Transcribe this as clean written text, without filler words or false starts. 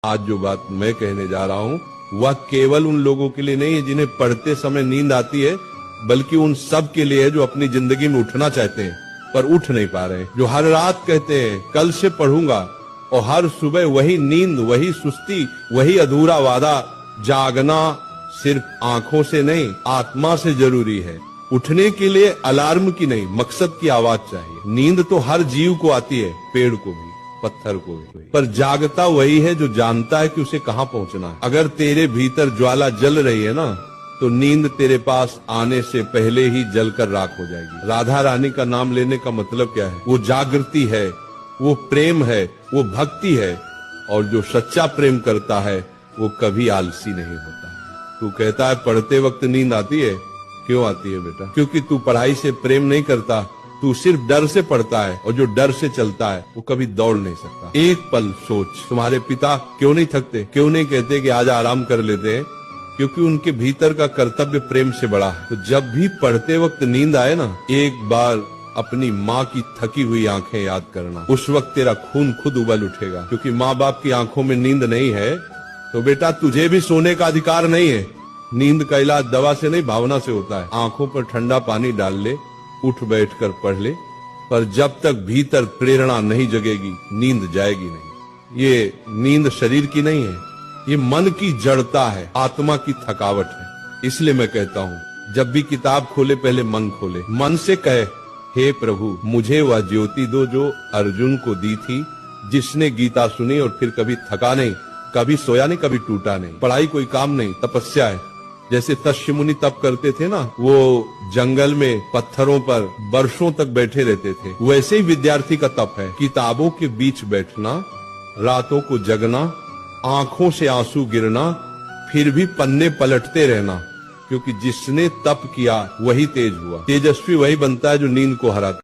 आज जो बात मैं कहने जा रहा हूँ वह केवल उन लोगों के लिए नहीं है जिन्हें पढ़ते समय नींद आती है, बल्कि उन सब के लिए है जो अपनी जिंदगी में उठना चाहते हैं पर उठ नहीं पा रहे, जो हर रात कहते हैं कल से पढ़ूंगा, और हर सुबह वही नींद, वही सुस्ती, वही अधूरा वादा। जागना सिर्फ आंखों से नहीं, आत्मा से जरूरी है। उठने के लिए अलार्म की नहीं, मकसद की आवाज चाहिए। नींद तो हर जीव को आती है, पेड़ को भी, पत्थर को भी, पर जागता वही है जो जानता है कि उसे कहाँ पहुँचना है। अगर तेरे भीतर ज्वाला जल रही है ना, तो नींद तेरे पास आने से पहले ही जलकर राख हो जाएगी। राधा रानी का नाम लेने का मतलब क्या है? वो जागृति है, वो प्रेम है, वो भक्ति है, और जो सच्चा प्रेम करता है वो कभी आलसी नहीं होता। तू कहता है पढ़ते वक्त नींद आती है, क्यों आती है बेटा? क्योंकि तू पढ़ाई से प्रेम नहीं करता, तू सिर्फ डर से पढ़ता है, और जो डर से चलता है वो कभी दौड़ नहीं सकता। एक पल सोच, तुम्हारे पिता क्यों नहीं थकते? क्यों नहीं कहते कि आज आराम कर लेते हैं? क्योंकि उनके भीतर का कर्तव्य प्रेम से बड़ा है। तो जब भी पढ़ते वक्त नींद आए ना, एक बार अपनी माँ की थकी हुई आंखें याद करना। उस वक्त तेरा खून खुद उबल उठेगा, क्योंकि माँ बाप की आंखों में नींद नहीं है तो बेटा तुझे भी सोने का अधिकार नहीं है। नींद का इलाज दवा से नहीं, भावना से होता है। आंखों पर ठंडा पानी डाल ले, उठ बैठकर पढ़ ले, पर जब तक भीतर प्रेरणा नहीं जगेगी नींद जाएगी नहीं। ये नींद शरीर की नहीं है, ये मन की जड़ता है, आत्मा की थकावट है। इसलिए मैं कहता हूँ जब भी किताब खोले पहले मन खोले, मन से कहे हे प्रभु मुझे वह ज्योति दो जो अर्जुन को दी थी, जिसने गीता सुनी और फिर कभी थका नहीं, कभी सोया नहीं, कभी टूटा नहीं। पढ़ाई कोई काम नहीं, तपस्या है। जैसे तस्य मुनि तप करते थे ना, वो जंगल में पत्थरों पर वर्षों तक बैठे रहते थे, वैसे ही विद्यार्थी का तप है। किताबों के बीच बैठना, रातों को जगना, आंखों से आंसू गिरना, फिर भी पन्ने पलटते रहना, क्योंकि जिसने तप किया वही तेज हुआ। तेजस्वी वही बनता है जो नींद को हराता।